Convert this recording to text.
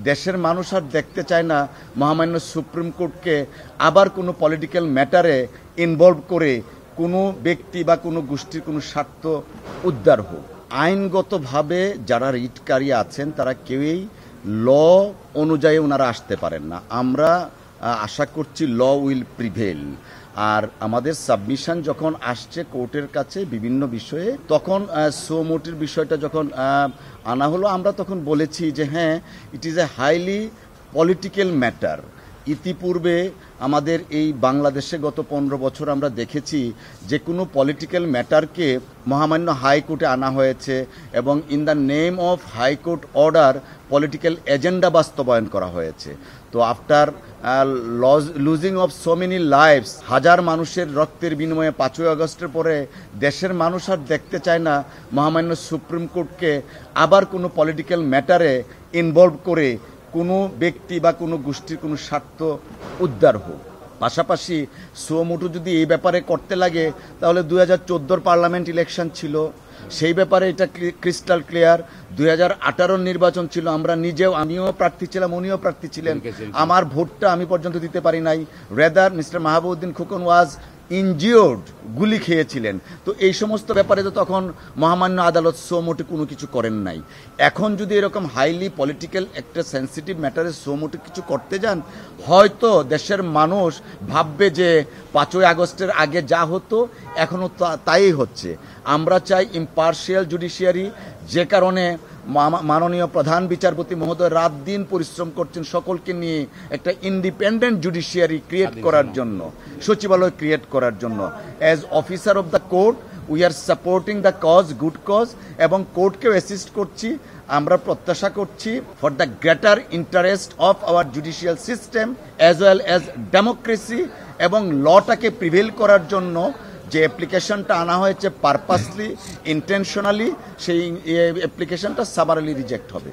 দেশের মানুষ আর দেখতে চায় না মহামান্য সুপ্রিম কোর্টকে আবার কোনো পলিটিক্যাল ম্যাটারে ইনভলভ করে কোনো ব্যক্তি বা কোনো গোষ্ঠীর কোনো স্বার্থ উদ্ধার হোক। আইনগতভাবে যারা রিটকারী আছেন তারা কেউই ল অনুযায়ী ওনারা আসতে পারেন না। আমরা আশা করছি ল উইল প্রিভেল। আর আমাদের সাবমিশন যখন আসছে কোর্টের কাছে বিভিন্ন বিষয়ে, তখন সোমোটির বিষয়টা যখন আনা হলো, আমরা তখন বলেছি যে হ্যাঁ, it is a highly political matter. ইতিপূর্বে আমাদের এই বাংলাদেশে গত 15 বছর আমরা দেখেছি যে কোনো পলিটিক্যাল ম্যাটারকে মহামান্য হাইকোর্টে আনা হয়েছে এবং in the name of high court order political agenda বাস্তবায়ন করা হয়েছে। তো after losing of so many lives, হাজার মানুষের রক্তের বিনিময়ে 5ই আগস্টের পরে দেশের মানুষ আর দেখতে চায় না মহামান্য সুপ্রিম কোর্টকে আবার কোনো পলিটিক্যাল ম্যাটারে ইনভলভ করে কোনো ব্যক্তি বা কোনো গোষ্ঠীর কোনো স্বার্থ উদ্ধার হোক। পাশাপাশি সুমোটো যদি এই ব্যাপারে করতে লাগে তাহলে 2014 পার্লামেন্ট ইলেকশন ছিল, সেই ব্যাপারে এটা ক্রিস্টাল ক্লিয়ার। 2018 নির্বাচন ছিল, আমিও প্রার্থী ছিলাম, উনিও প্রার্থী ছিলেন। আমার ভোটটা আমি পর্যন্ত দিতে পারি নাই। রেদার মিস্টার মাহবুবউদ্দিন খোকন ওয়াজ ইনজিওর্ড, গুলি খেয়েছিলেন। তো এই সমস্ত ব্যাপারে তো তখন মহামান্য আদালত সোমোটে কোনো কিছু করেন নাই। এখন যদি এরকম হাইলি পলিটিক্যাল একটা সেন্সিটিভ ম্যাটারে সোমোটে কিছু করতে যান, হয়তো দেশের মানুষ ভাববে যে 5ই আগস্টের আগে যা হতো এখনও তাই হচ্ছে। আমরা চাই ইম্পার্শিয়াল জুডিশিয়ারি, যে কারণে মাননীয় প্রধান বিচারপতি মহোদয় রাত দিন পরিশ্রম করছেন সকলকে নিয়ে একটা ইন্ডিপেন্ডেন্ট জুডিশিয়ারি ক্রিয়েট করার জন্য, সচিবালয় ক্রিয়েট করার জন্য। As officer of the court we are supporting the cause, good cause, এবং কোর্টকেও অ্যাসিস্ট করছি। আমরা প্রত্যাশা করছি for the greater interest of our judicial system as well as democracy, এবং লটাকে প্রিভেল করার জন্য যে অ্যাপ্লিকেশনটা আনা হয়েছে পারপাসলি, ইন্টেনশনালি, সেই অ্যাপ্লিকেশনটা সামারিলি রিজেক্ট হবে।